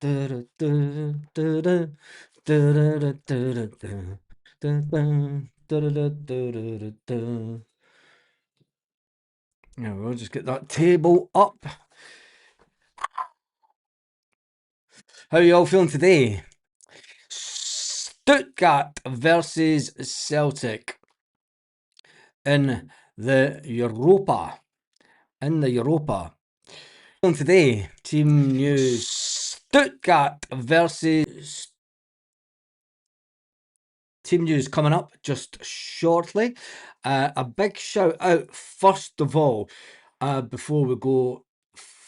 Yeah, we'll just get that table up. How are you all feeling today? Stuttgart versus Celtic in the Europa. In the Europa. Feeling today, team news. Stuttgart versus team news coming up just shortly. A big shout out first of all, before we go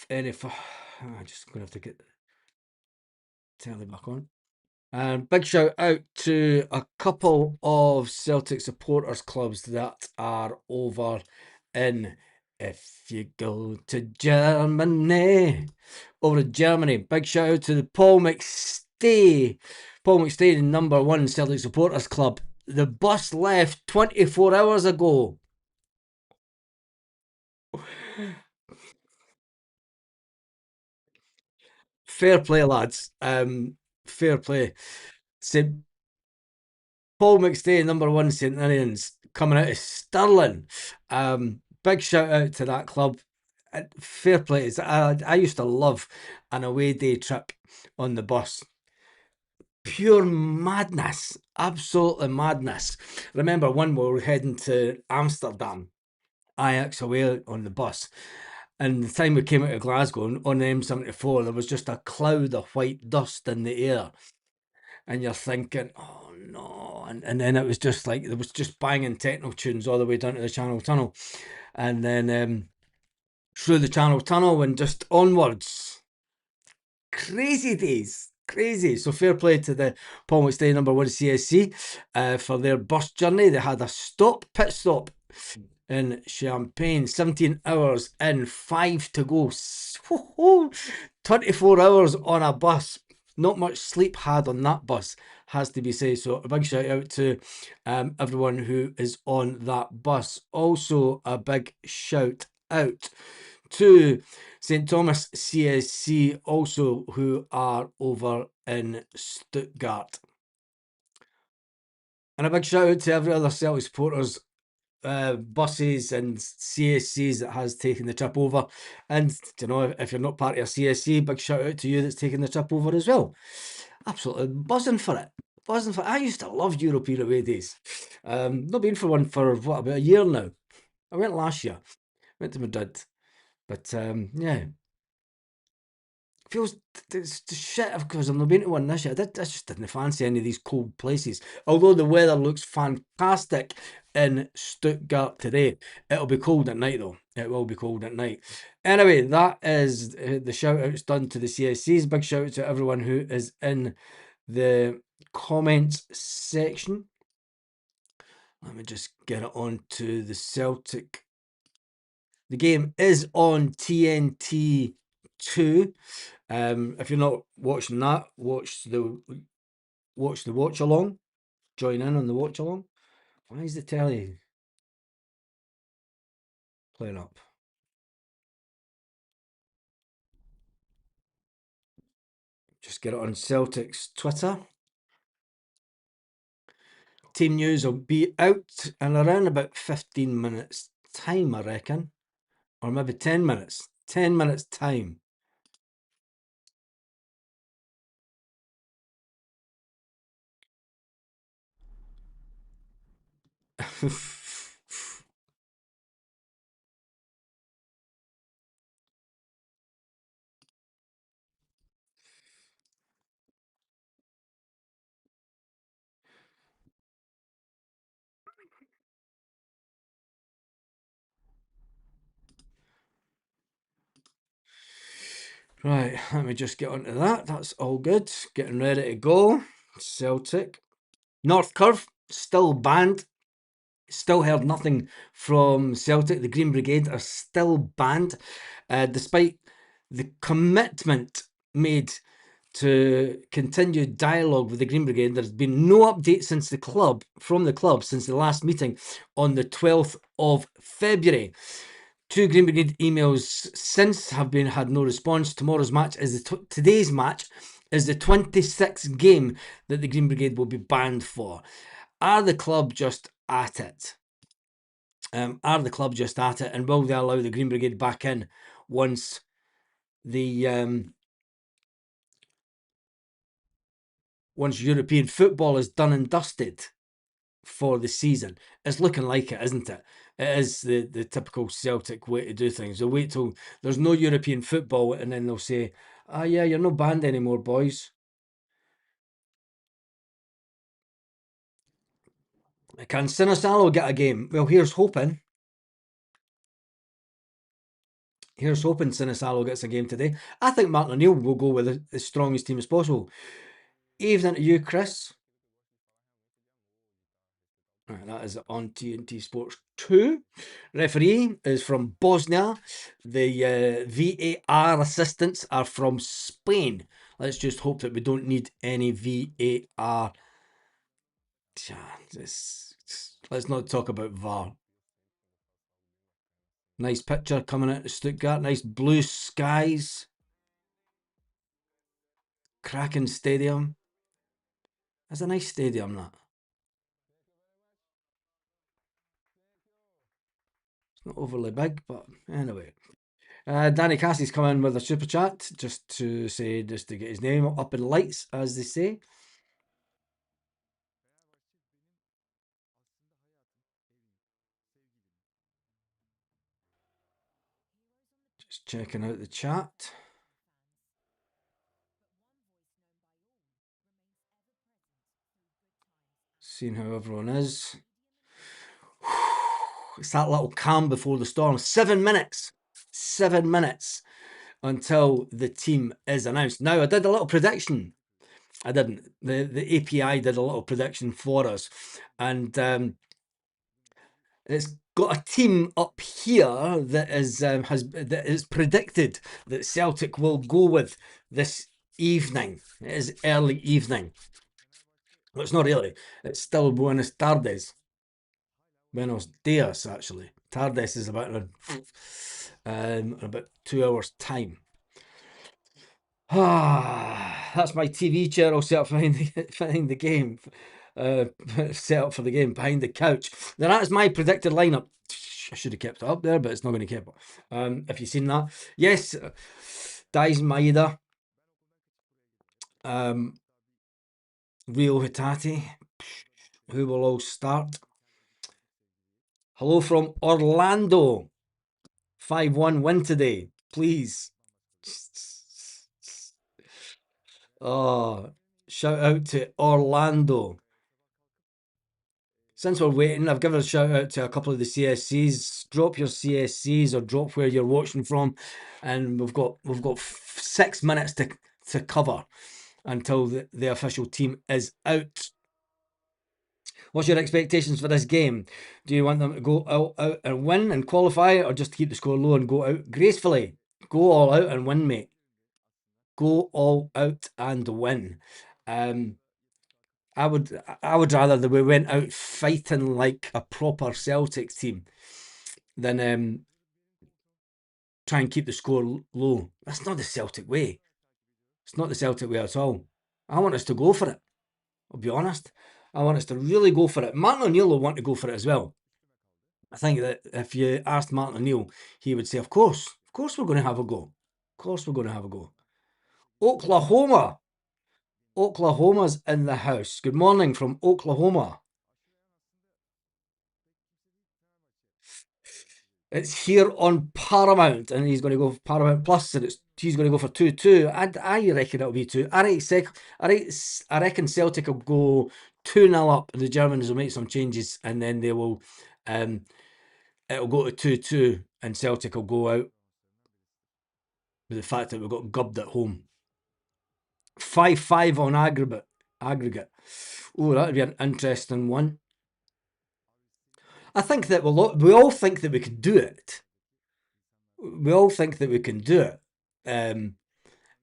any further. I'm just gonna have to get the telly back on. Big shout out to a couple of Celtic supporters clubs that are over in, if you go to Germany, over in Germany. Big shout out to the Paul McStay, the number one Celtic supporters club. The bus left 24 hours ago. Fair play, lads. Fair play. St Paul McStay, number one St Ninians, coming out of Stirling. Big shout out to that club. Fair play. I used to love an away day trip on the bus. Pure madness. Absolutely madness. Remember one where we were heading to Amsterdam, Ajax away on the bus. And the time we came out of Glasgow on the M74, there was just a cloud of white dust in the air. And you're thinking, oh no. And then it was just like, there was just banging techno tunes all the way down to the Channel Tunnel. And then through the Channel Tunnel and just onwards. Crazy days. Crazy. So fair play to the Paul McStay number one CSC for their bus journey. They had a pit stop in Champagne, 17 hours in, 5 to go. 24 hours on a bus. Not much sleep had on that bus, has to be said. So a big shout out to everyone who is on that bus. Also a big shout out to St Thomas CSC, also who are over in Stuttgart. And a big shout out to every other Celtic supporters, buses and CSCs that has taken the trip over. And you know, if you're not part of a CSC, big shout out to you that's taken the trip over as well. Absolutely buzzing for it. Buzzing for it. I used to love European away days. Not been for one for what, about a year now. I went last year. Went to Madrid. But yeah. Feels it's the shit because I'm not been to one this year. I just didn't fancy any of these cold places. Although the weather looks fantastic in Stuttgart today, it'll be cold at night though. It will be cold at night. Anyway, that is the shout outs done to the CSCs. Big shout out to everyone who is in the comments section. Let me just get it on to the Celtic. The game is on TNT 2. If you're not watching that, watch the watch along. Join in on the watch along. Why is the telly playing up? Just get it on Celtic's Twitter. Team news will be out in around about 15 minutes time, I reckon. Or maybe 10 minutes. 10 minutes time. Right, let me just get onto that. That's all good. Getting ready to go. Celtic. North Curve, still banned. Still heard nothing from Celtic. The Green Brigade are still banned, despite the commitment made to continue dialogue with the Green Brigade. There's been no update from the club since the last meeting on the 12th of February. 2 Green Brigade emails since have had no response. Today's match is the 26th game that the Green Brigade will be banned for. Are the club just at it? Are the club just at it? And will they allow the Green Brigade back in once once European football is done and dusted for the season? It's looking like it, isn't it? It is the typical Celtic way to do things. They'll wait till there's no European football and then they'll say, yeah, you're not banned anymore, boys. Can Sinisalo get a game? Well, here's hoping. Here's hoping Sinisalo gets a game today. I think Martin O'Neill will go with the strongest team as possible. Evening to you, Chris. Right, that is on TNT Sports 2. Referee is from Bosnia. The VAR assistants are from Spain. Let's just hope that we don't need any VAR. Let's not talk about VAR. Nice picture coming out of Stuttgart. Nice blue skies. Cracking stadium. That's a nice stadium, that. It's not overly big, but anyway. Danny Cassie's come in with a super chat just to get his name up in lights, as they say. Just checking out the chat. Seeing how everyone is. It's that little calm before the storm. 7 minutes. 7 minutes until the team is announced. Now, I did a little prediction. I didn't. The API did a little prediction for us. And it's got a team up here that is predicted that Celtic will go with this evening. It is early evening. Well, it's not really. It's still Buenos Tardes. Buenos Dias, actually. Tardes is about 2 hours' time. That's my TV chair all set up behind the game. Set up for the game behind the couch. Now that's my predicted lineup. I should have kept it up there, but it's not going to keep it. If you've seen that, yes, Daizen Maeda, Rio Hitati, who will all start. Hello from Orlando. 5-1 win today, please. Oh, shout out to Orlando. Since we're waiting, I've given a shout out to a couple of the CSCs. Drop your CSCs or drop where you're watching from, and we've got 6 minutes to cover until the official team is out. What's your expectations for this game? Do you want them to go out and win and qualify, or just keep the score low and go out gracefully? Go all out and win, mate. Go all out and win. I would rather that we went out fighting like a proper Celtics team than try and keep the score low. That's not the Celtic way. It's not the Celtic way at all. I want us to go for it. I'll be honest. I want us to really go for it. Martin O'Neill will want to go for it as well. I think that if you asked Martin O'Neill, he would say, of course we're going to have a go. Of course we're going to have a go. Oklahoma's in the house. Good morning from Oklahoma. It's here on Paramount, and he's going to go for Paramount Plus, and he's going to go for 2-2. I reckon it'll be 2. I reckon Celtic will go 2-0 up, and the Germans will make some changes, and then they will. It'll go to 2-2, and Celtic will go out with the fact that we've got gubbed at home. 5-5 on aggregate. Oh, that would be an interesting one. I think that we all think that we can do it. We all think that we can do it.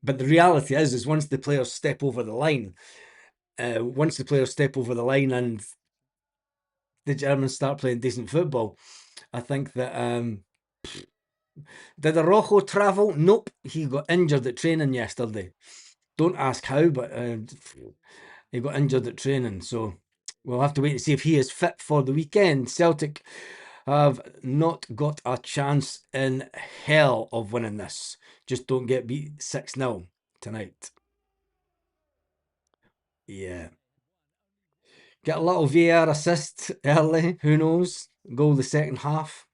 But the reality is once the players step over the line, and the Germans start playing decent football, I think that did Araujo travel? Nope, he got injured at training yesterday. Don't ask how, but he got injured at training, so we'll have to wait and see if he is fit for the weekend. Celtic have not got a chance in hell of winning this. Just don't get beat 6-0 tonight. Yeah. Get a little VAR assist early, who knows? Goal the second half.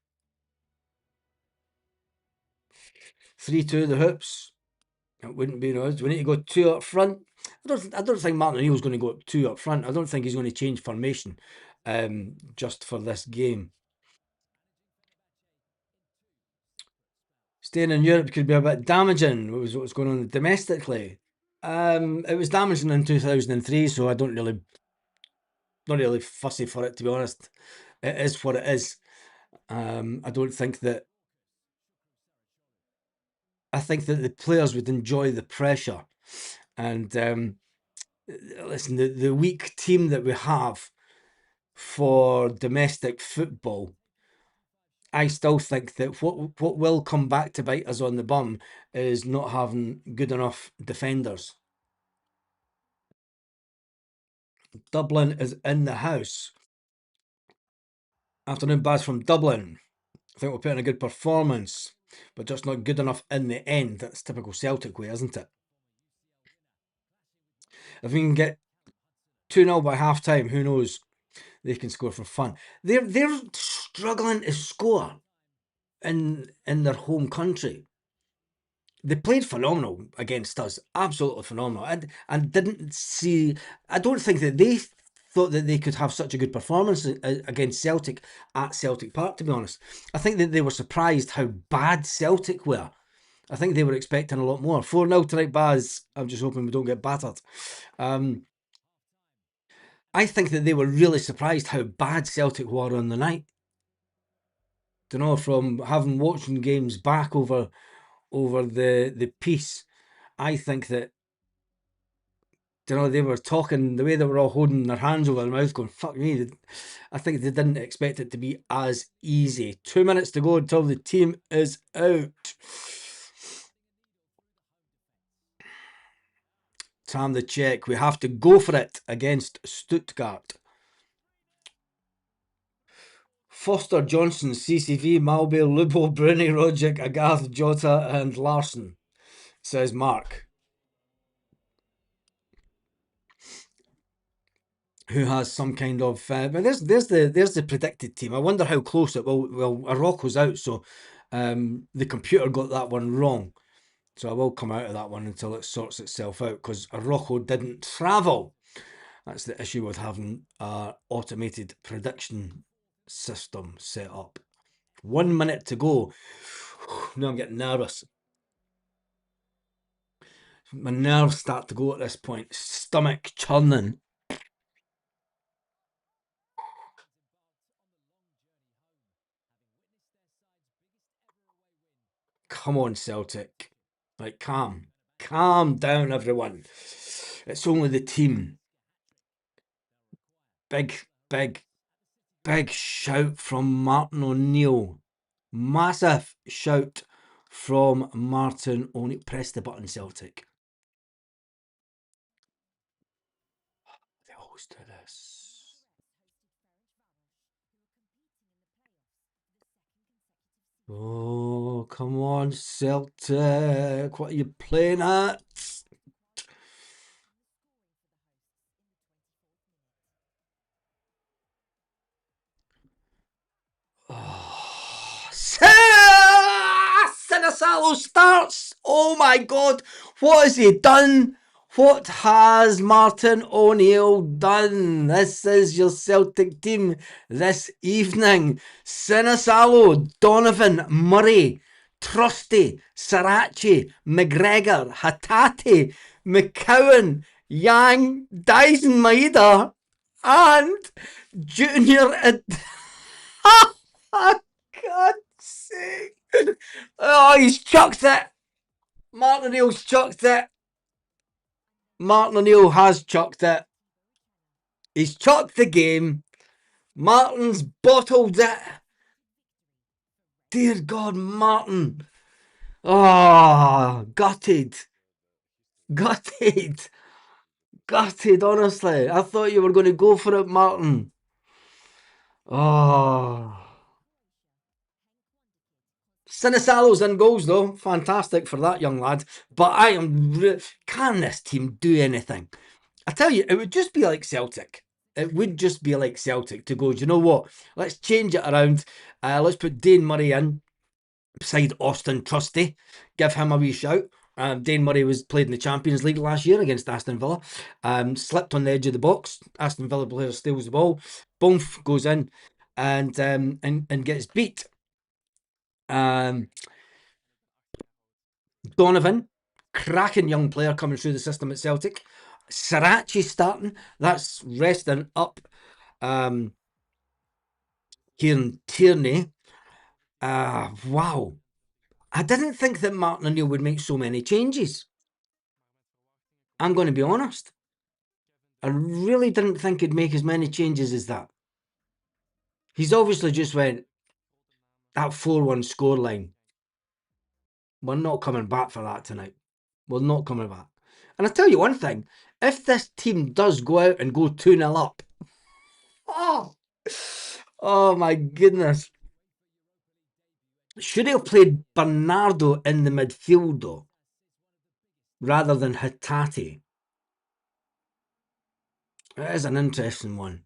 3-2 the Hoops. It wouldn't be us. We need to go two up front. I don't think Martin O'Neill's going to go two up front. I don't think he's going to change formation just for this game. Staying in Europe could be a bit damaging. What was going on domestically? It was damaging in 2003, so I don't really, not really fussy for it, to be honest. It is what it is. I don't think that. I think that the players would enjoy the pressure, and listen, the weak team that we have for domestic football, I still think that what will come back to bite us on the bum is not having good enough defenders. Dublin is in the house. Afternoon Baz from Dublin. I think we're putting a good performance, but just not good enough in the end. That's typical Celtic way, isn't it? If we can get 2-0 by half time, who knows? They can score for fun. They're struggling to score in their home country. They played phenomenal against us, absolutely phenomenal, and didn't see. I don't think that they thought that they could have such a good performance against Celtic at Celtic Park. To be honest, I think that they were surprised how bad Celtic were. I think they were expecting a lot more. 4-0 tonight, Baz. I'm just hoping we don't get battered. I think that they were really surprised how bad Celtic were on the night. You know, from having watching games back over the piece, I think that, you know, they were talking the way they were all holding their hands over their mouth, going "fuck me." I think they didn't expect it to be as easy. 2 minutes to go until the team is out. Time the check. We have to go for it against Stuttgart. Foster, Johnson, CCV, Malbay, Lubo, Bruni, Rogic, Agarth, Jota, and Larson, says Mark, who has some kind of. But there's the predicted team. I wonder how close it will. Well, Rocco's out, so the computer got that one wrong. So I will come out of that one until it sorts itself out, because Rocco didn't travel. That's the issue with having an automated prediction system set up. 1 minute to go. Now I'm getting nervous. My nerves start to go at this point. Stomach churning. Come on, Celtic. Like, calm. Calm down, everyone. It's only the team. Big, big, big shout from Martin O'Neill. Massive shout from Martin O'Neill. Press the button, Celtic. They always do this. Oh, come on, Celtic. What are you playing at? Oh, Sinisalo starts. Oh my God. What has he done? What has Martin O'Neill done? This is your Celtic team this evening. Sinisalo, Donovan, Murray, Trusty, Sarachi, McGregor, Hatate, McCowan, Yang, Dyson Maeda, and Junior. Oh, God's sake. Oh, he's chucked it. Martin O'Neill's chucked it. Martin O'Neill has chucked it. He's chucked the game. Martin's bottled it. Dear God, Martin. Oh, gutted. Gutted. Gutted, honestly. I thought you were going to go for it, Martin. Oh. Sinisalo's in goals, though. Fantastic for that young lad. But can this team do anything? I tell you, it would just be like Celtic. It would just be like Celtic to go, do you know what? Let's change it around. Let's put Dane Murray in beside Austin Trusty. Give him a wee shout. Dane Murray was played in the Champions League last year against Aston Villa. Slipped on the edge of the box. Aston Villa player steals the ball. Boom, goes in and gets beat. Donovan, cracking young player coming through the system at Celtic. Sriracha starting. That's resting up Kieran Tierney. Wow. I didn't think that Martin O'Neill would make so many changes. I'm going to be honest. I really didn't think he'd make as many changes as that. He's obviously just went, that 4-1 scoreline. We're not coming back for that tonight. We're not coming back. And I tell you one thing, if this team does go out and go 2-0 up, oh my goodness. Should he have played Bernardo in the midfield though, rather than Hatate? It is an interesting one.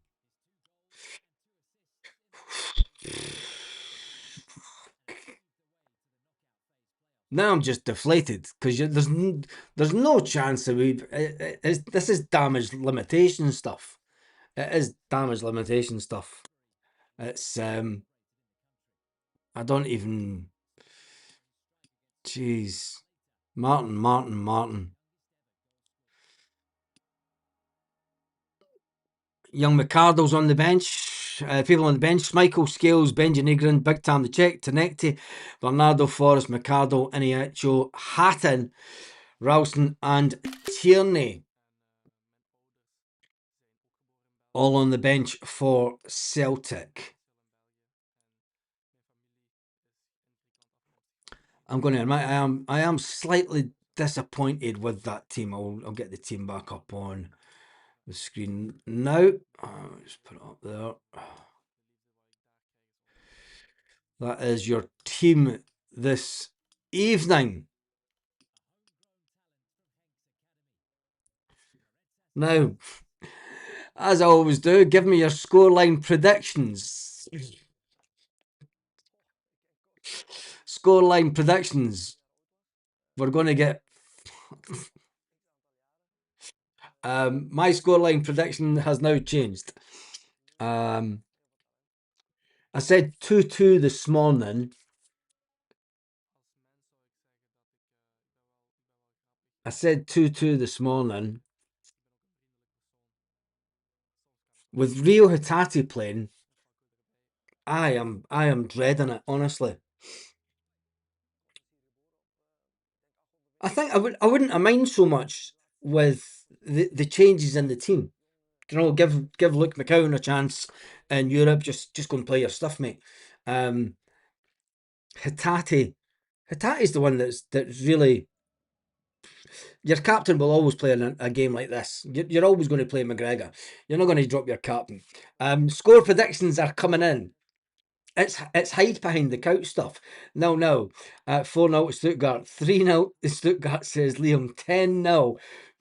Now I'm just deflated because there's no chance that this is damage limitation stuff. It is damage limitation stuff. It's I don't even. Jeez, Martin. Young McCardle's on the bench. People on the bench: Michael Scales, Benji Negrin, Big Tam the Czech, Tenecti, Bernardo Forrest, McCardle, Iniacho, Hatton, Ralston, and Tierney. All on the bench for Celtic. I'm going to admit I am slightly disappointed with that team. I'll get the team back up on the screen now. Just put it up there. That is your team this evening. Now, as I always do, give me your scoreline predictions. Scoreline predictions. We're going to get. My scoreline prediction has now changed. I said 2-2 this morning. With Rio Hatate playing, I am dreading it, honestly. I think I wouldn't mind so much with the changes in the team. You know, give Luke McCowan a chance in Europe. Just go and play your stuff, mate. Hatate's the one that's really. Your captain will always play in a game like this. You're always going to play McGregor. You're not going to drop your captain. Score predictions are coming in. It's hide behind the couch stuff. No. 4-0 to Stuttgart. 3-0 to Stuttgart, says Liam. 10-0.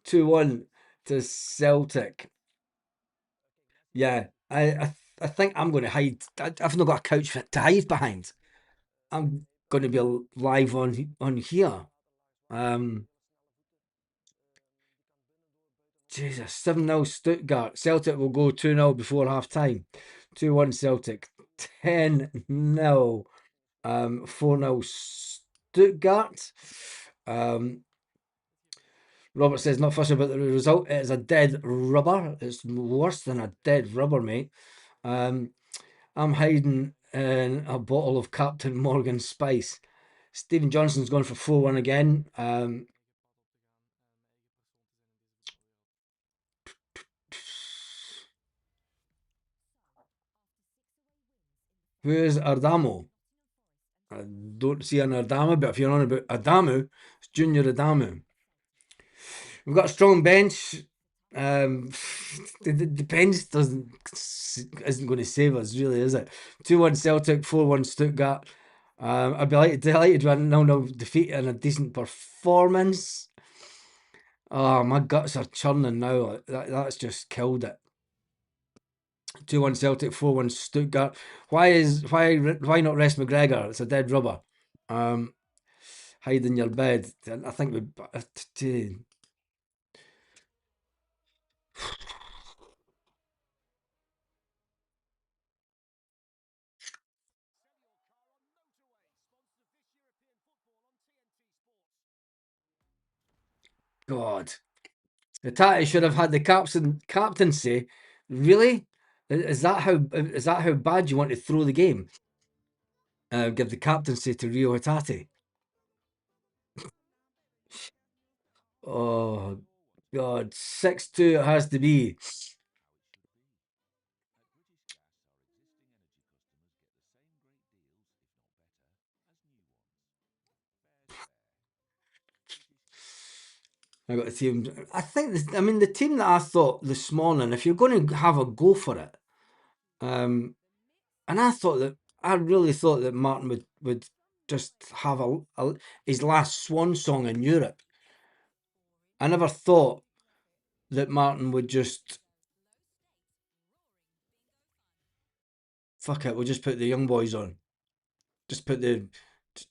2-1 to Celtic. Yeah, I think I'm going to hide. I've not got a couch to hide behind. I'm going to be live on here. Jesus, 7-0 Stuttgart. Celtic will go 2-0 before half time. 2-1 Celtic. 10-0. 4-0 Stuttgart. Robert says, not fussy about the result. It is a dead rubber. It's worse than a dead rubber, mate. I'm hiding in a bottle of Captain Morgan Spice. Stephen Johnson's gone for 4-1 again. Where's Ardamo? I don't see an Ardamo, but if you're on about Adamu, it's Junior Adamu. We've got a strong bench. Um, the bench isn't going to save us, really, is it? 2-1 Celtic, 4-1 Stuttgart. I'd be delighted with a 0-0 defeat and a decent performance. Oh, my guts are churning now. That's just killed it. 2-1 Celtic, 4-1 Stuttgart. Why not rest McGregor? It's a dead rubber. Um, Hide in your bed. I think we. God, the Tati should have had the captaincy. Really? Is that how bad you want to throw the game? Give the captaincy to Rio Hatate. Oh God, 6-2 it has to be. I got the team. I think. The team that I thought this morning, if you're going to have a go for it, um, and I really thought that Martin would just have his last swan song in Europe. I never thought that Martin would just fuck it. We'll just put the young boys on. Just put the,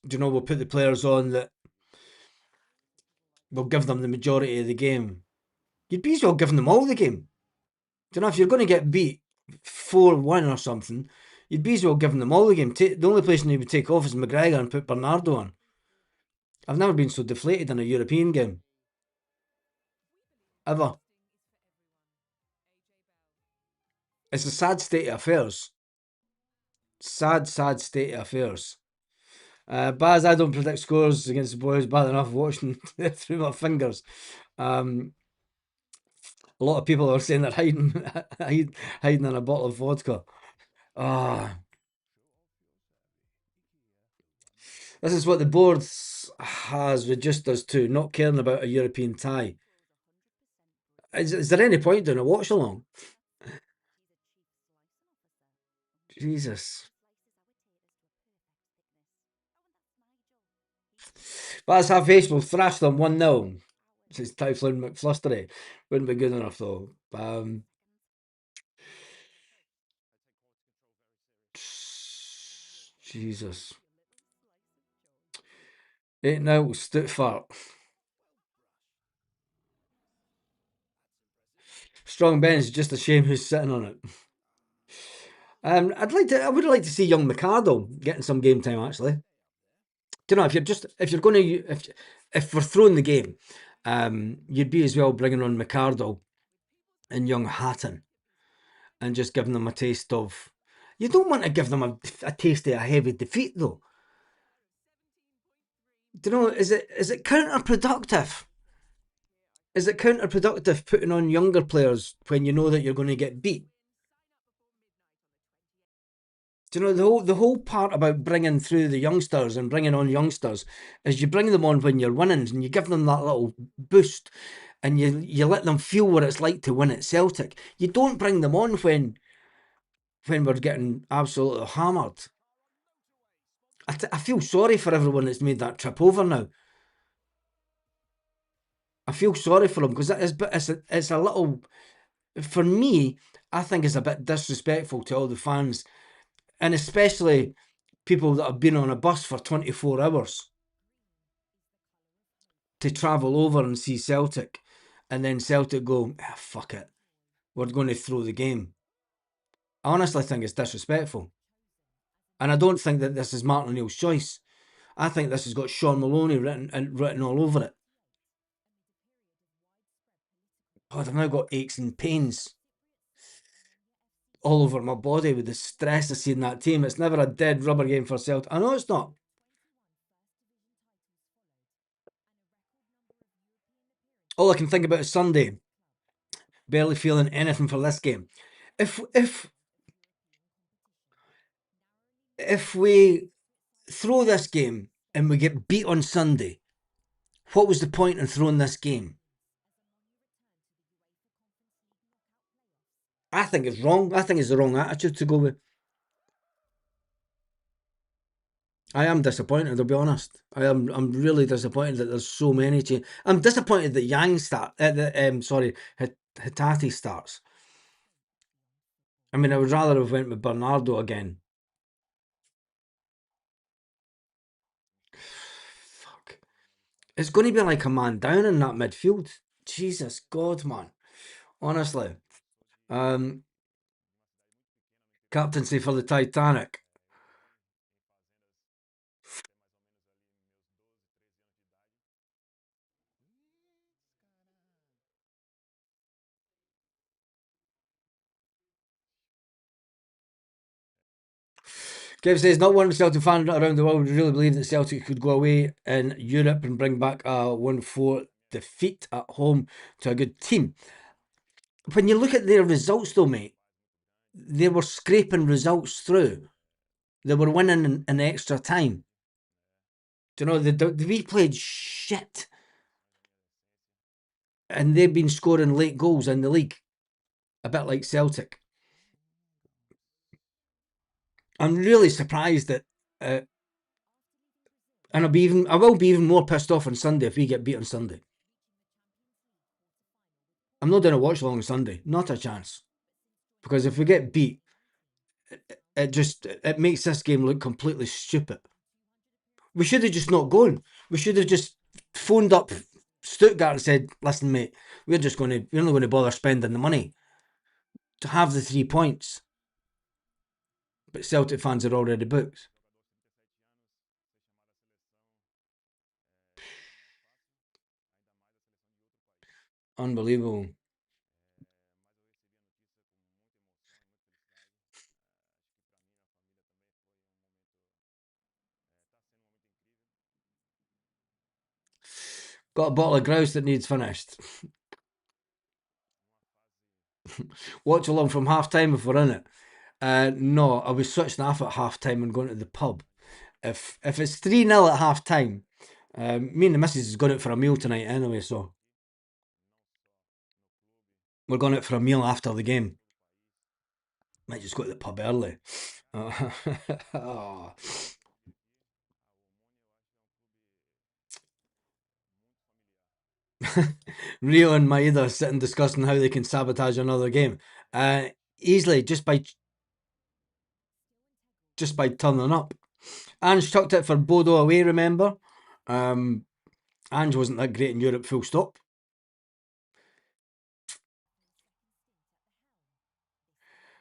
we'll put the players on that will give them the majority of the game. You'd be as well giving them all the game. If you're going to get beat 4-1 or something, you'd be as well giving them all the game. The only person you would take off is McGregor and put Bernardo on. I've never been so deflated in a European game. Ever. It's a sad state of affairs. Sad state of affairs. Baz, I don't predict scores against the boys. Bad enough watching through my fingers. A lot of people are saying they're hiding in a bottle of vodka. Ah, this is what the board has reduced us to, not caring about a European tie. Is there any point doing a watch along? Jesus. That's half face. We'll thrash them 1-0. Says Typhlin McFlustery. Wouldn't be good enough though. Jesus. 8-0 Stuttgart. Strong bench, just a shame who's sitting on it. I would like to see young McArdle getting some game time actually. If you're going to, if we're throwing the game, you'd be as well bringing on McArdle and young Hatton and just giving them a taste of. You don't want to give them a taste of a heavy defeat though. Is it counterproductive? Is it counterproductive putting on younger players when you know that you're going to get beat? The whole part about bringing through the youngsters and bringing on youngsters is you bring them on when you're winning and you give them that little boost and you let them feel what it's like to win at Celtic. You don't bring them on when we're getting absolutely hammered. I feel sorry for everyone that's made that trip over now. I feel sorry for them because it's a little, for me, I think it's a bit disrespectful to all the fans and especially people that have been on a bus for 24 hours to travel over and see Celtic and then Celtic go, fuck it, we're going to throw the game. I honestly think it's disrespectful. And I don't think that this is Martin O'Neill's choice. I think this has got Sean Maloney written all over it. God, I've now got aches and pains all over my body with the stress of seeing that team. It's never a dead rubber game for Celtic. I know it's not. All I can think about is Sunday. Barely feeling anything for this game. If we throw this game and we get beat on Sunday, what was the point in throwing this game? I think it's wrong. I think it's the wrong attitude to go with. I am disappointed, I'll be honest. I'm really disappointed that there's so many changes. I'm disappointed that Hitati starts. I mean, I would rather have went with Bernardo again. Fuck. It's going to be like a man down in that midfield. Jesus God, man. Honestly. Um, Captaincy for the Titanic. Kev says, not one Celtic fan around the world would really believe that Celtic could go away in Europe and bring back a 1-4 defeat at home to a good team. When you look at their results, though, mate, they were scraping results through. They were winning in extra time. Do you know, we played shit. And they've been scoring late goals in the league. A bit like Celtic. I'm really surprised that, and I will be even more pissed off on Sunday if we get beat on Sunday. I'm not doing a watch along on Sunday, not a chance, because if we get beat, it makes this game look completely stupid. We should have just not gone. We should have just phoned up Stuttgart and said, "Listen, mate, we're not going to bother spending the money to have the 3 points." But Celtic fans are already booked. Unbelievable. Got a bottle of grouse that needs finished. Watch along from half time if we're in it. No, I was switching off at half time and going to the pub. If it's 3-0 at half time, me and the missus is going out for a meal tonight anyway, so we're going out for a meal after the game. Might just go to the pub early. Oh. Rio and Maeda sitting discussing how they can sabotage another game. Easily, just by turning up. Ange chucked it for Bodo away, remember? Ange wasn't that great in Europe, full stop.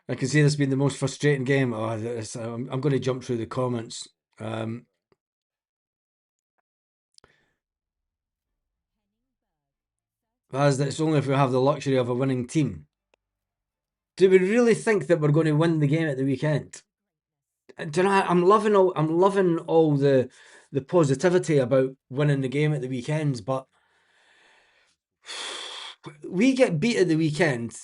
I can see this being the most frustrating game. I'm going to jump through the comments. As it's only if we have the luxury of a winning team. Do we really think that we're going to win the game at the weekend? Do you know, I'm loving all the positivity about winning the game at the weekends, but we get beat at the weekend.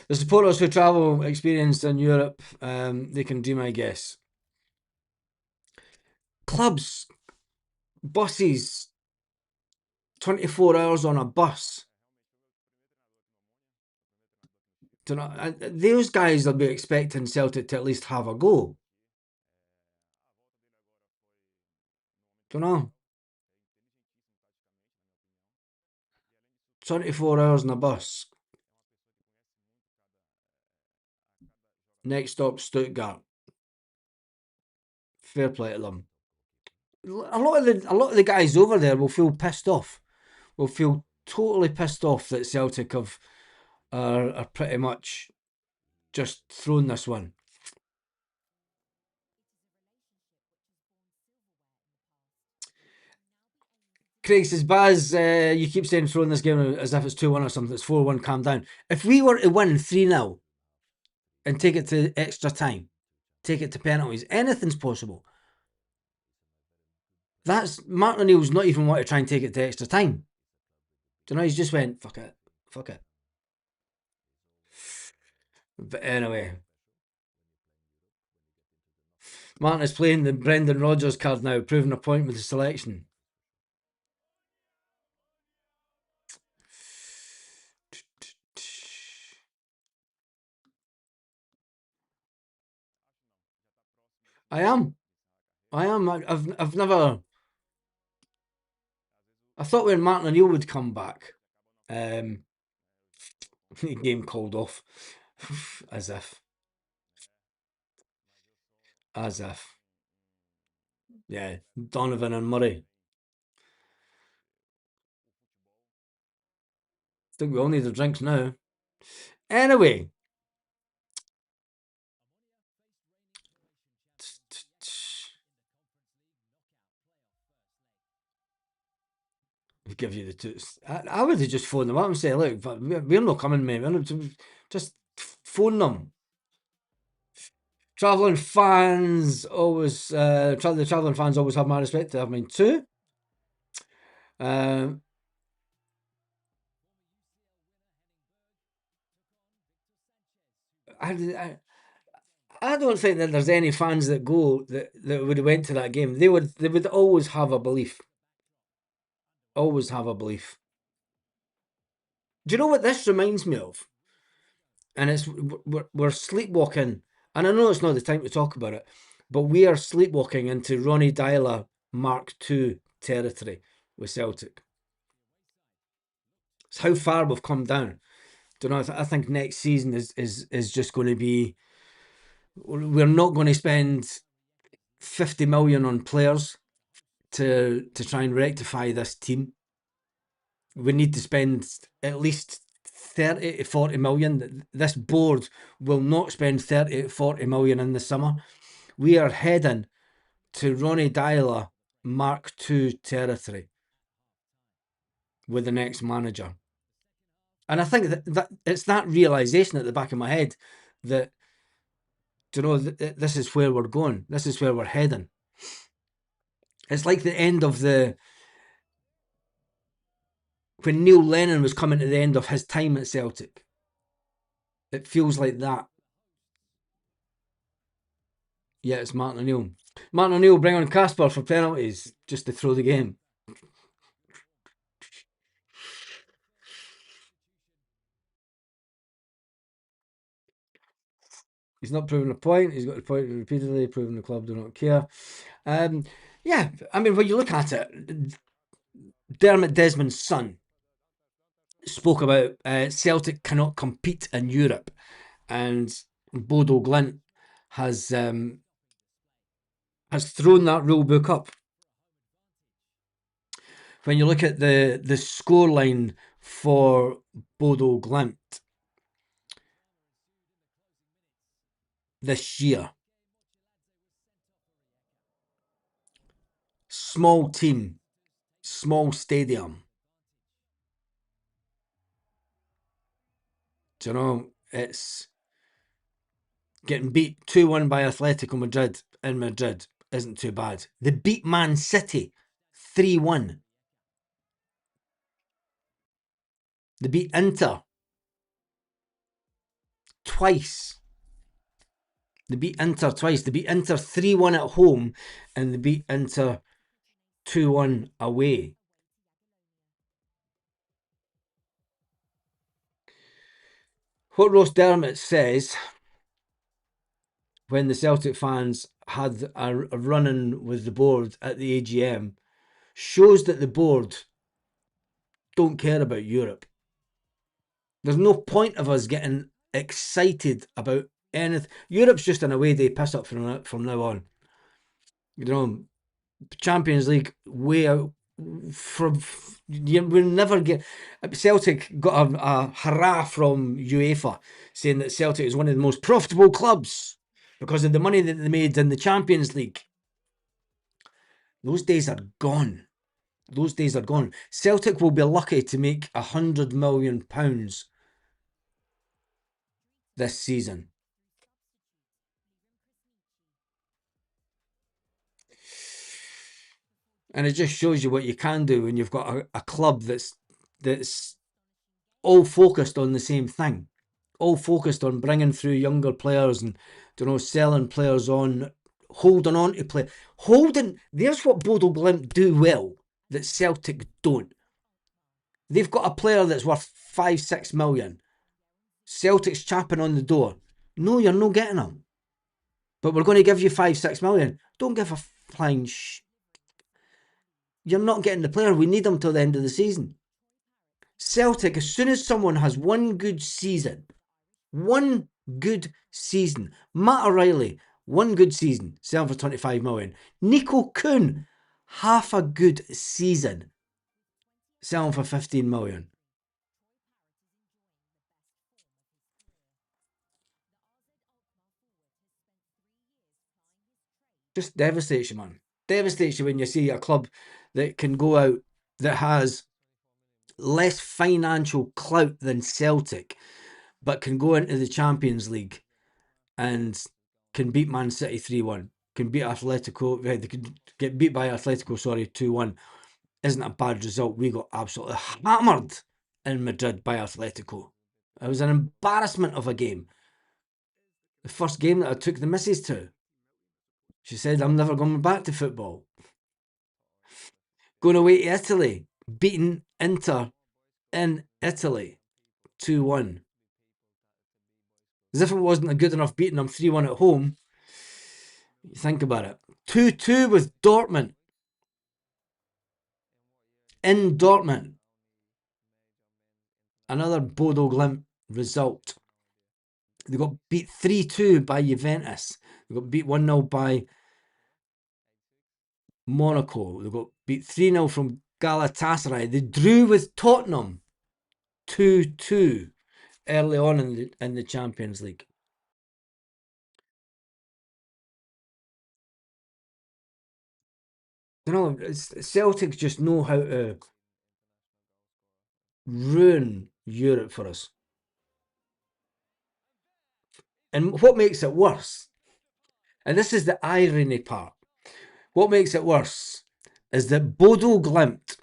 The supporters who travel experienced in Europe, they can do my guess. Clubs, buses, 24 hours on a bus. Do you know, those guys will be expecting Celtic to at least have a go. Don't know. 24 hours on a bus. Next stop, Stuttgart. Fair play to them. A lot of the guys over there will feel pissed off. Will feel totally pissed off that Celtic are pretty much just thrown this one. Craig says, Baz, you keep saying throwing this game as if it's 2-1 or something. It's 4-1, calm down. If we were to win 3-0 and take it to extra time, take it to penalties, anything's possible. That's Martin O'Neill's not even want to try and take it to extra time. Do you know, he's just went, fuck it, fuck it. But anyway, Martin is playing the Brendan Rodgers card now, proving a point with the selection. I am. I've never. I thought when Martin O'Neill would come back, game called off, as if. Yeah, Donovan and Murray. I think we all need the drinks now. Anyway. Give you the two. I would have just phoned them up and say, look, we're not coming, mate. We're not, just phone them. Travelling fans always, the travelling fans always have my respect. I mean, too. I don't think that there's any fans that go that would have went to that game. They would always have a belief. Always have a belief. Do you know what this reminds me of? And it's we're sleepwalking, and I know it's not the time to talk about it, but we are sleepwalking into Ronnie Dyler Mark II territory with Celtic. It's how far we've come down. Don't know. I think next season is just going to be. We're not going to spend 50 million on players to try and rectify this team. We need to spend at least 30 to 40 million. This board will not spend 30 to 40 million in the summer. We are heading to Ronnie Dyler Mark II territory with the next manager. And I think that it's that realisation at the back of my head that, you know, this is where we're going. This is where we're heading. It's like the end of when Neil Lennon was coming to the end of his time at Celtic. It feels like that. Yeah, it's Martin O'Neill. Martin O'Neill bring on Casper for penalties just to throw the game. He's not proving a point. He's got the point repeatedly, proving the club do not care. Yeah, I mean, when you look at it, Dermot Desmond's son spoke about Celtic cannot compete in Europe, and Bodo Glint has thrown that rule book up. When you look at the scoreline for Bodo Glint this year, small team, small stadium. Do you know, it's getting beat 2-1 by Atletico Madrid in Madrid isn't too bad. They beat Man City 3-1. They beat Inter twice. They beat Inter twice. They beat Inter 3-1 at home and they beat Inter 2-1 away. What Ross Dermott says when the Celtic fans had a run-in with the board at the AGM shows that the board don't care about Europe. There's no point of us getting excited about anything. Europe's just an away day piss up from now on. You know, Champions League way out. We'll never get. Celtic got a hurrah from UEFA saying that Celtic is one of the most profitable clubs because of the money that they made in the Champions League. Those days are gone. Those days are gone. Celtic will be lucky to make £100 million this season. And it just shows you what you can do when you've got a club that's all focused on the same thing, all focused on bringing through younger players and, you know, selling players on holding on to play. There's what Bodo Glimt do well that Celtic don't. They've got a player that's worth 5-6 million. Celtic's chapping on the door. No, you're not getting him. But we're going to give you 5-6 million. Don't give a flying You're not getting the player. We need him till the end of the season. Celtic, as soon as someone has one good season, Matt O'Reilly, one good season, selling for 25 million. Nico Kuhn, half a good season, selling for 15 million. Just devastates you, man. Devastates you when you see a club that can go out that has less financial clout than Celtic, but can go into the Champions League and can beat Man City 3-1, can beat Atletico, they could get beat by Atletico, 2-1. Isn't a bad result. We got absolutely hammered in Madrid by Atletico. It was an embarrassment of a game. The first game that I took the missus to. She said, I'm never going back to football. Going away to Italy, beating Inter in Italy 2-1. As if it wasn't a good enough beating them 3-1 at home. You think about it. 2-2 with Dortmund. In Dortmund. Another Bodo Glimt result. They got beat 3-2 by Juventus. They got beat 1-0 by Monaco. They got beat 3-0 from Galatasaray. They drew with Tottenham 2-2 early on in the Champions League. You know, Celtics just know how to ruin Europe for us. And what makes it worse, and this is the irony part, what makes it worse is that Bodo Glimt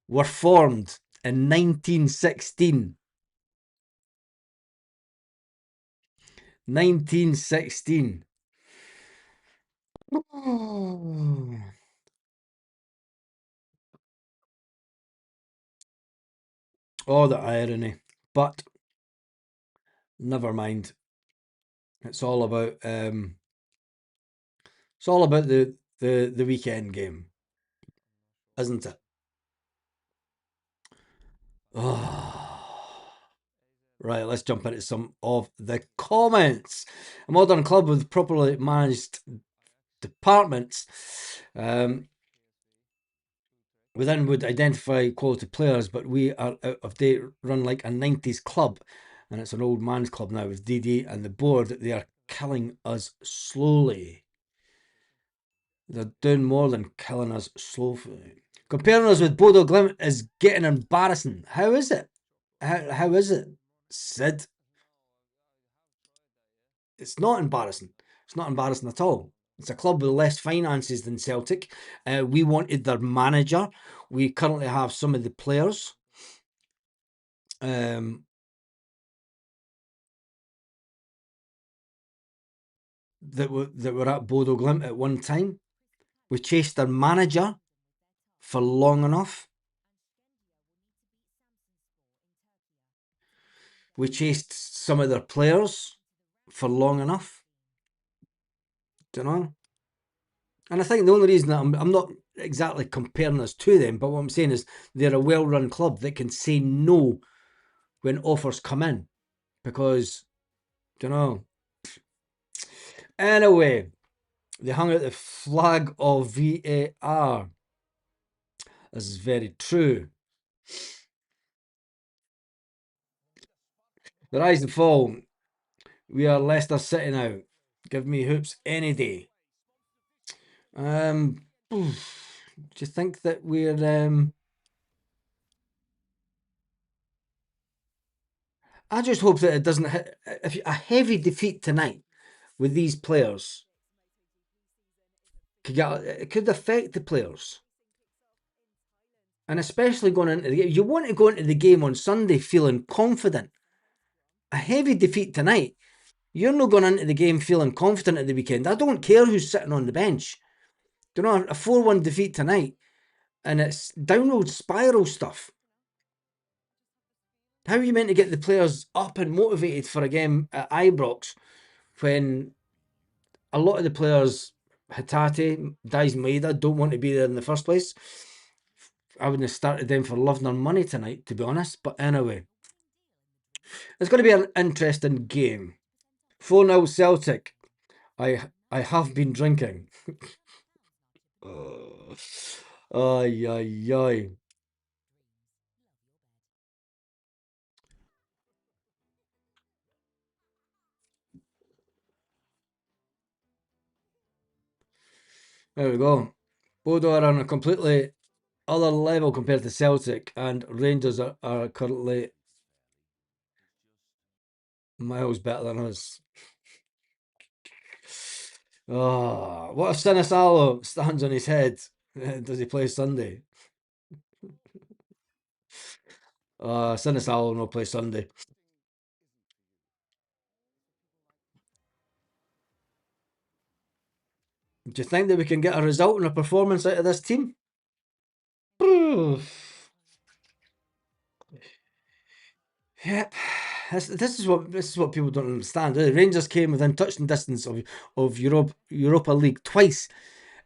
were formed in 1916. 1916. Oh, the irony. But never mind. It's all about the weekend game, isn't it? Oh. Right, let's jump into some of the comments. A modern club with properly managed departments within would identify quality players, but we are out of date, run like a 90s club, and it's an old man's club now with DD and the board. They are killing us slowly. They're doing more than killing us slowly. Comparing us with Bodo Glimt is getting embarrassing. How is it? How is it, Sid? It's not embarrassing. It's not embarrassing at all. It's a club with less finances than Celtic. We wanted their manager. We currently have some of the players. That were at Bodo Glimt at one time. We chased their manager for long enough. We chased some of their players for long enough. Do you know? And I think the only reason that I'm not exactly comparing us to them, but what I'm saying is they're a well-run club that can say no when offers come in. Because, do you know? Anyway, they hung out the flag of VAR. This is very true. The rise and fall. We are Leicester City now. Give me hoops any day. Do you think that we're... I just hope that it doesn't hit... If a heavy defeat tonight with these players it could affect the players. And especially going into the game. You want to go into the game on Sunday feeling confident. A heavy defeat tonight, You're not going into the game feeling confident at the weekend. I don't care who's sitting on the bench. Do you know, a 4-1 defeat tonight, and it's downward spiral stuff. How are you meant to get the players up and motivated for a game at Ibrox when a lot of the players, Hatate, Dies Maida, don't want to be there in the first place? I wouldn't have started them for love nor money tonight, to be honest. But anyway, it's going to be an interesting game. 4-0 Celtic. I have been drinking. Ay, ay, ay. There we go. Bodo are on a completely other level compared to Celtic, and Rangers are currently miles better than us. Oh, what if Sinisalo stands on his head? Does he play Sunday? Sinisalo will play Sunday. Do you think that we can get a result and a performance out of this team? Yeah, this is what people don't understand. The Rangers came within touching distance of Europa League twice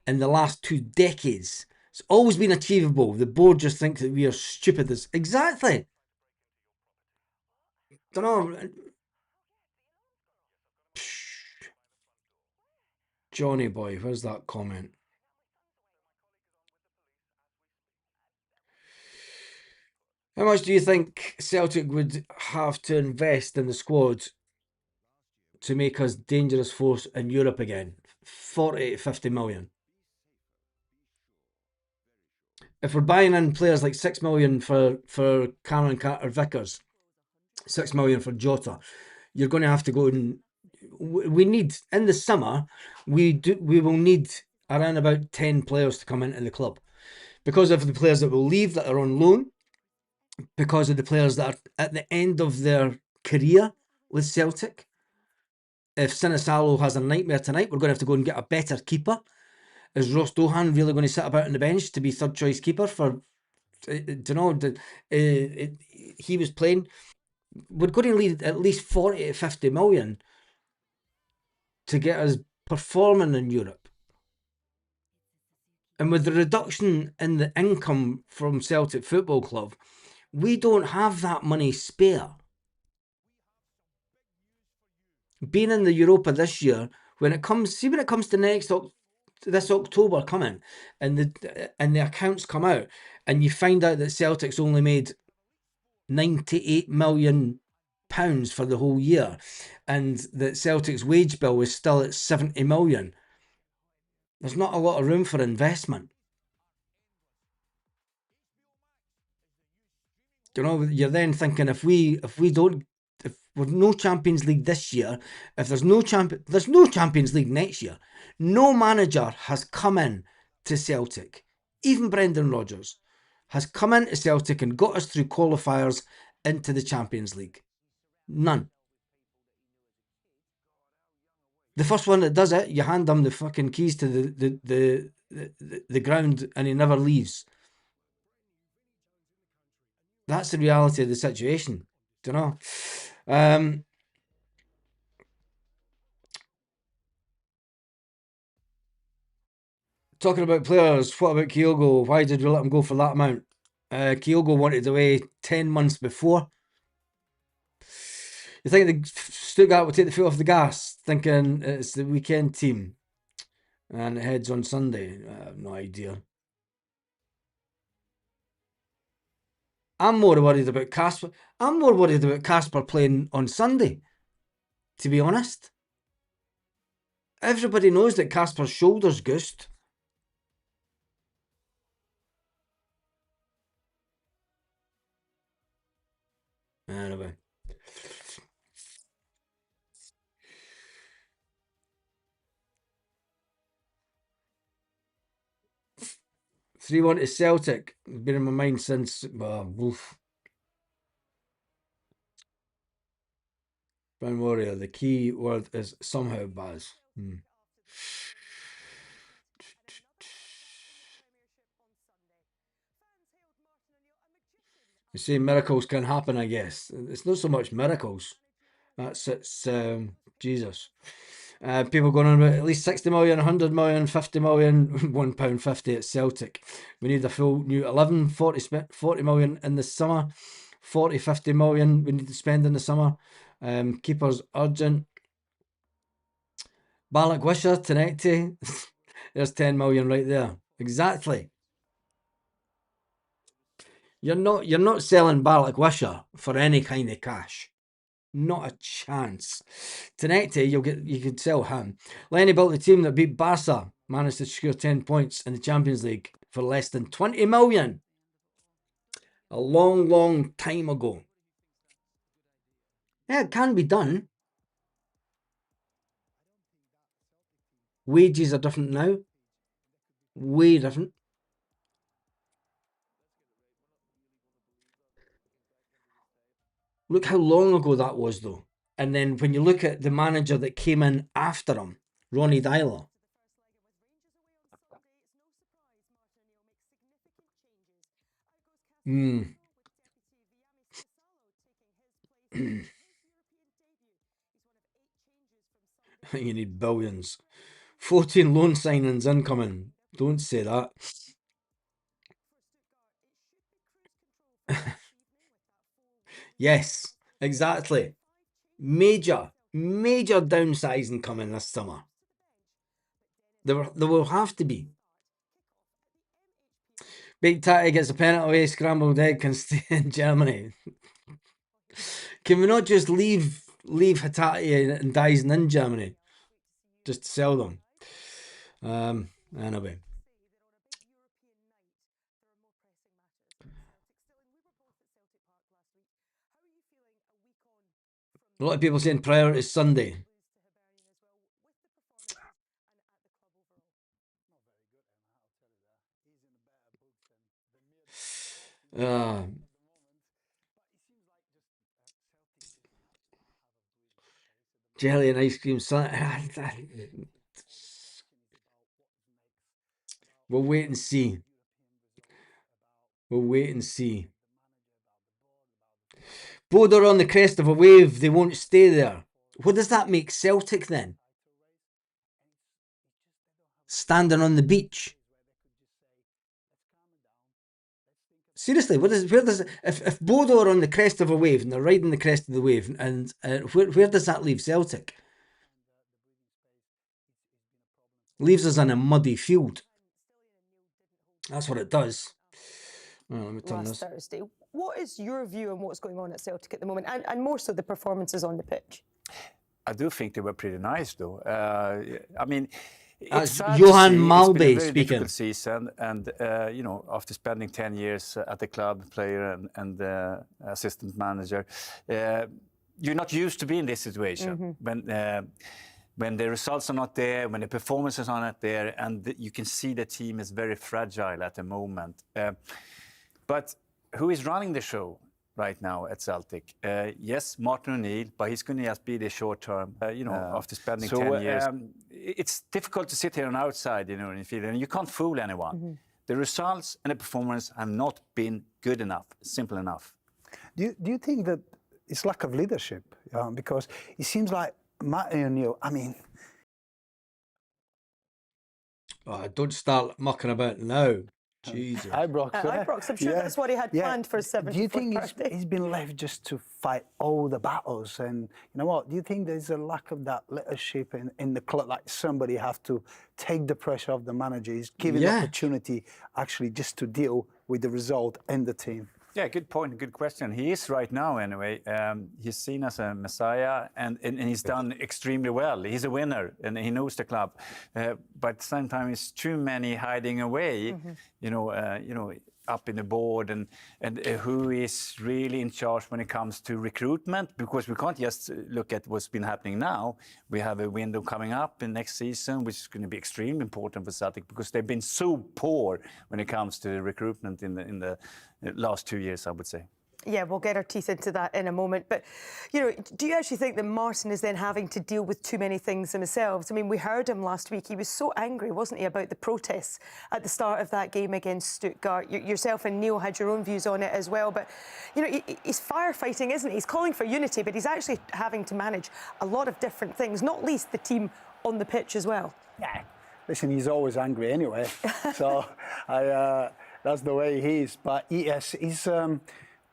in the last 2 decades. It's always been achievable. The board just think that we are stupid. Exactly. Don't know. Johnny boy, where's that comment? How much do you think Celtic would have to invest in the squad to make us dangerous force in Europe again? 40 to 50 million. If we're buying in players like 6 million for Cameron Carter Vickers, 6 million for Jota, you're going to have to go and we need in the summer we will need around about 10 players to come into the club because of the players that will leave that are on loan, because of the players that are at the end of their career with Celtic. If Sinisalo has a nightmare tonight, we're going to have to go and get a better keeper. Is Ross Dohan really going to sit about on the bench to be third choice keeper for? Do you know? He was playing. We're going to need at least 40 to 50 million to get us performing in Europe. And with the reduction in the income from Celtic Football Club, we don't have that money spare. Being in the Europa this year, when it comes to this October coming, and the accounts come out, and you find out that Celtic's only made £98 million for the whole year, and that Celtic's wage bill is still at 70 million. There's not a lot of room for investment. You know, you're then thinking if we've no Champions League this year, if there's no Champions League next year. No manager has come in to Celtic, even Brendan Rodgers, has come into Celtic and got us through qualifiers into the Champions League. None. The first one that does it, you hand him the fucking keys to the ground and he never leaves. That's the reality of the situation. Do you know? Talking about players, what about Kyogo? Why did we let him go for that amount? Kyogo wanted away 10 months before. You think the Stuttgart will take the foot off the gas, thinking it's the weekend team and it heads on Sunday? I have no idea. I'm more worried about Casper. I'm more worried about Casper playing on Sunday, to be honest. Everybody knows that Casper's shoulder's goosed. Anyway. 3-1 to Celtic. It's been in my mind since. Oof. Brown Warrior. The key word is somehow, Baz. You say miracles can happen, I guess. It's not so much miracles. It's Jesus. People going on about at least 60 million, 100 million, 50 million, £1.50 at Celtic. We need a full new 11, 40 million in the summer. 40, 50 million we need to spend in the summer. Keepers urgent. Balak Wisher, Tenecti. There's 10 million right there. Exactly. You're not selling Balak Wisher for any kind of cash. Not a chance. Tenecti, you could sell him. Lenny built the team that beat Barca, managed to secure 10 points in the Champions League for less than 20 million. A long, long time ago. Yeah, it can be done. Wages are different now. Way different. Look how long ago that was, though. And then when you look at the manager that came in after him, Ronnie Dyler. I think you need billions. 14 loan signings incoming. Don't say that. Yes, exactly. Major downsizing coming this summer. There will have to be. Big Tatty gets a penalty, scrambled egg can stay in Germany. Can we not just leave Hatate and Dyson in Germany? Just sell them. Anyway. A lot of people saying prior is Sunday. Jelly and ice cream. We'll wait and see. Both are on the crest of a wave. They won't stay there. What does that make Celtic then? Standing on the beach. Seriously, if Bodo are on the crest of a wave and they're riding the crest of the wave, and where does that leave Celtic? Leaves us in a muddy field. That's what it does. Let me turn this. Thursday. What is your view on what's going on at Celtic at the moment, and more so the performances on the pitch? I do think they were pretty nice, though. I mean, it's Johan Malby it's been a very speaking. Difficult season, and after spending 10 years at the club, player and assistant manager, you're not used to being in this situation when the results are not there, when the performances are not there, and you can see the team is very fragile at the moment. But who is running the show right now at Celtic? Yes, Martin O'Neill, but he's going to just be the short term, after spending 10 years. It's difficult to sit here on outside, in the field, and you can't fool anyone. The results and the performance have not been good enough, simple enough. Do you think that it's lack of leadership? Because it seems like Martin O'Neill, I mean... don't start mucking about now. Jesus. Ibrox, I'm sure that's what he had planned for 7th. Do you think he's been left just to fight all the battles? And you know what? Do you think there's a lack of that leadership in the club? Like somebody have to take the pressure off the manager, he's given the opportunity actually just to deal with the result and the team. Yeah, good point, good question. He is right now, anyway. He's seen as a messiah, and he's done extremely well. He's a winner, and he knows the club. But at the same time, it's too many hiding away, up in the board, and who is really in charge when it comes to recruitment, because we can't just look at what's been happening now. We have a window coming up in next season, which is going to be extremely important for Celtic, because they've been so poor when it comes to recruitment in the last 2 years, I would say. Yeah, we'll get our teeth into that in a moment. But, do you actually think that Martin is then having to deal with too many things themselves? I mean, we heard him last week. He was so angry, wasn't he, about the protests at the start of that game against Stuttgart. Yourself and Neil had your own views on it as well. But, he's firefighting, isn't he? He's calling for unity, but he's actually having to manage a lot of different things, not least the team on the pitch as well. Yeah. Listen, he's always angry anyway. So that's the way he is. But yes, he's...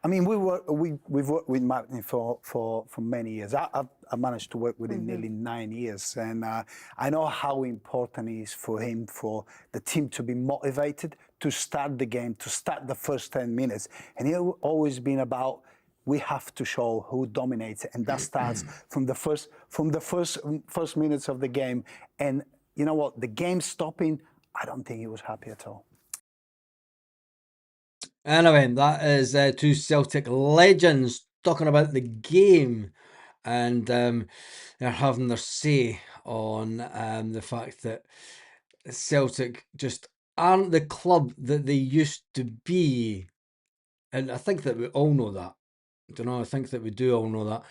I mean, we've worked with Martin for many years. I managed to work with him nearly 9 years, and I know how important it is for him, for the team to be motivated to start the game, to start the first 10 minutes. And he's always been about, we have to show who dominates, and that starts from the first minutes of the game. And you know what? The game stopping, I don't think he was happy at all. Anyway, that is two Celtic legends talking about the game, and they're having their say on the fact that Celtic just aren't the club that they used to be. And I think that we all know that. I think that we do all know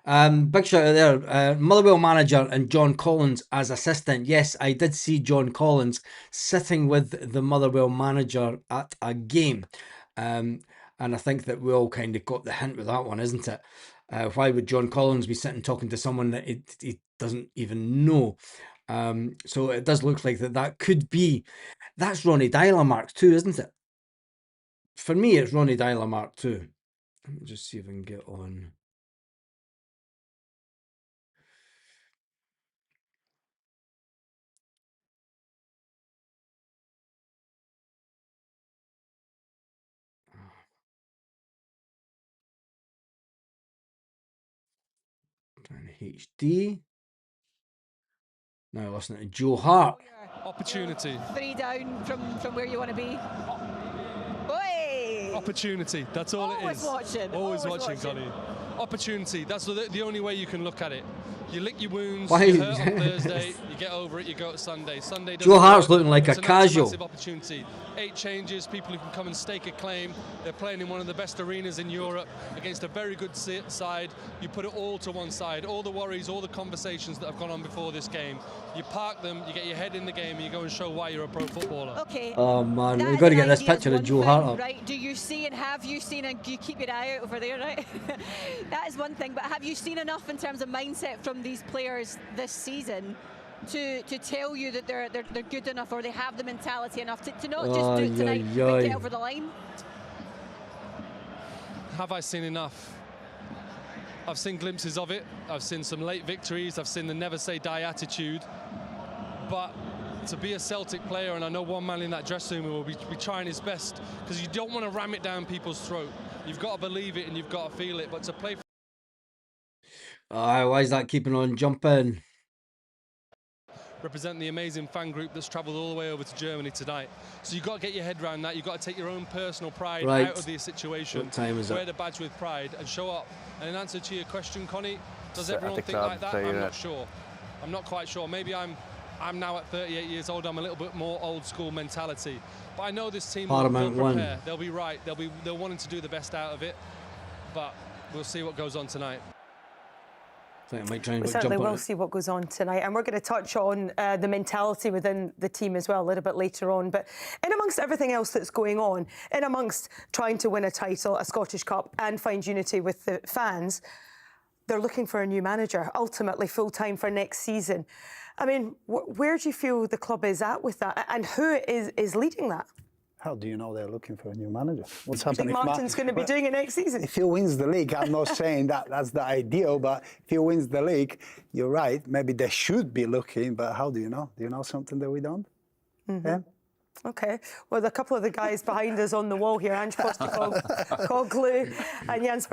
that. Big shout out there. Motherwell manager and John Collins as assistant. Yes, I did see John Collins sitting with the Motherwell manager at a game. And I think that we all kind of got the hint with that one, isn't it? Why would John Collins be sitting talking to someone that he doesn't even know? So it does look like that could be... That's Ronny Deila Mark 2, isn't it? For me, it's Ronny Deila Mark 2. Let me just see if I can get on. Trying HD. Now listening to Joe Hart. Opportunity. 3 down from where you want to be. Opportunity. That's all it is. Always watching, Connie. Opportunity. That's the only way you can look at it. You lick your wounds, you hurt on Thursday, you get over it, you go to Sunday. Joe Hart's looking like a casual. Massive opportunity. 8 changes, people who can come and stake a claim. They're playing in one of the best arenas in Europe against a very good side. You put it all to one side, all the worries, all the conversations that have gone on before this game. You park them, you get your head in the game, and you go and show why you're a pro footballer. Okay. Oh man, we've got to get this picture of Joe Hart up. Right? Do you see and have you seen, and you keep your eye out over there, right? That is one thing, but have you seen enough in terms of mindset from these players this season to tell you that they're good enough, or they have the mentality enough to not just do it tonight but get over the line? Have I seen enough? I've seen glimpses of it. I've seen some late victories. I've seen the never say die attitude. But to be a Celtic player, and I know one man in that dressing room will be trying his best, because you don't want to ram it down people's throat. You've got to believe it and you've got to feel it. But to play for... why is that keeping on jumping? Represent the amazing fan group that's travelled all the way over to Germany tonight. So you've got to get your head around that. You've got to take your own personal pride out of the situation. What time is it? Wear the badge with pride and show up. And in answer to your question, Connie, does everyone think like that? I'm not sure. I'm not quite sure. Maybe I'm now at 38 years old. I'm a little bit more old school mentality. But I know this team will prepare. They'll be right. They're wanting to do the best out of it. But we'll see what goes on tonight. We certainly will see what goes on tonight, and we're going to touch on the mentality within the team as well a little bit later on. But in amongst everything else that's going on, in amongst trying to win a title, a Scottish Cup, and find unity with the fans, they're looking for a new manager, ultimately full-time for next season. I mean, where do you feel the club is at with that, and who is leading that? How do you know they're looking for a new manager? What's happening? Do you think Martin's going to be doing it next season? If he wins the league, I'm not saying that's the ideal, but if he wins the league, you're right. Maybe they should be looking, but how do you know? Do you know something that we don't? Yeah? Okay. Well, a couple of the guys behind us on the wall here, Ange Postecoglou and Jens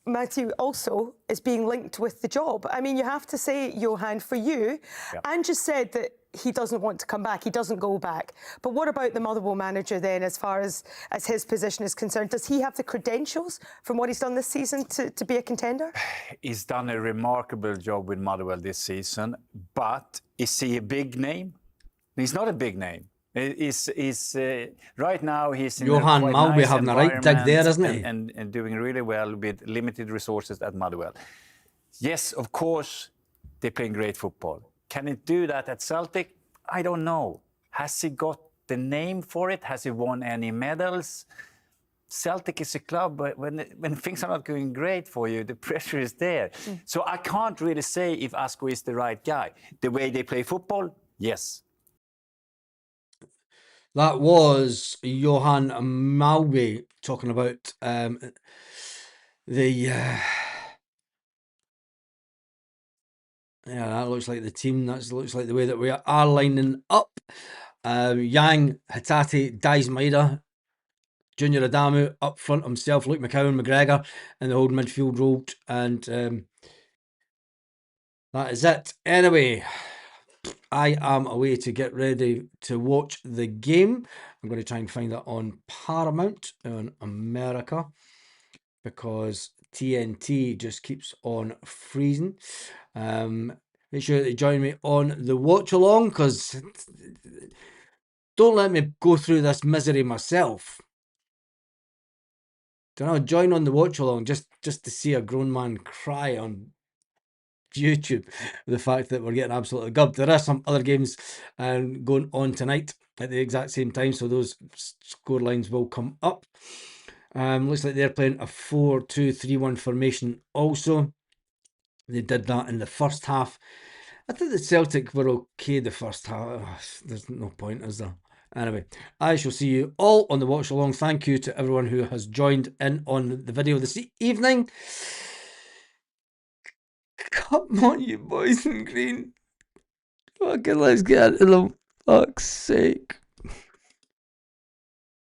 Matthew also is being linked with the job. I mean, you have to say, Johan, for you, Ange just said that he doesn't want to come back. He doesn't go back. But what about the Motherwell manager then, as far as his position is concerned? Does he have the credentials from what he's done this season to be a contender? He's done a remarkable job with Motherwell this season, but is he a big name? He's not a big name. Right now he's in Johan a quite Malmby nice having a right dig there, isn't he? and doing really well with limited resources at Motherwell. Yes, of course, they're playing great football. Can he do that at Celtic? I don't know. Has he got the name for it? Has he won any medals? Celtic is a club, but when things are not going great for you, the pressure is there. So I can't really say if Asko is the right guy. The way they play football, yes. That was Johan Malmby talking about yeah, that looks like the team. That looks like the way that we are lining up. Yang, Hatate, Dies Junior Adamu up front himself, Luke McCowan, McGregor in the old midfield role, and that is it. Anyway, I am away to get ready to watch the game. I'm going to try and find that on Paramount in America because TNT just keeps on freezing. Make sure that you join me on the watch along because don't let me go through this misery myself. Don't know, join on the watch along just to see a grown man cry on YouTube. The fact that we're getting absolutely gubbed. There are some other games going on tonight at the exact same time, so those score lines will come up. Looks like they're playing a 4-2-3-1 formation also. They did that in the first half. I think the Celtic were okay the first half. There's no point, is there? Anyway, I shall see you all on the watch along. Thank you to everyone who has joined in on the video this evening. Come on, you boys in green. Fucking let's get into the fuck's sake.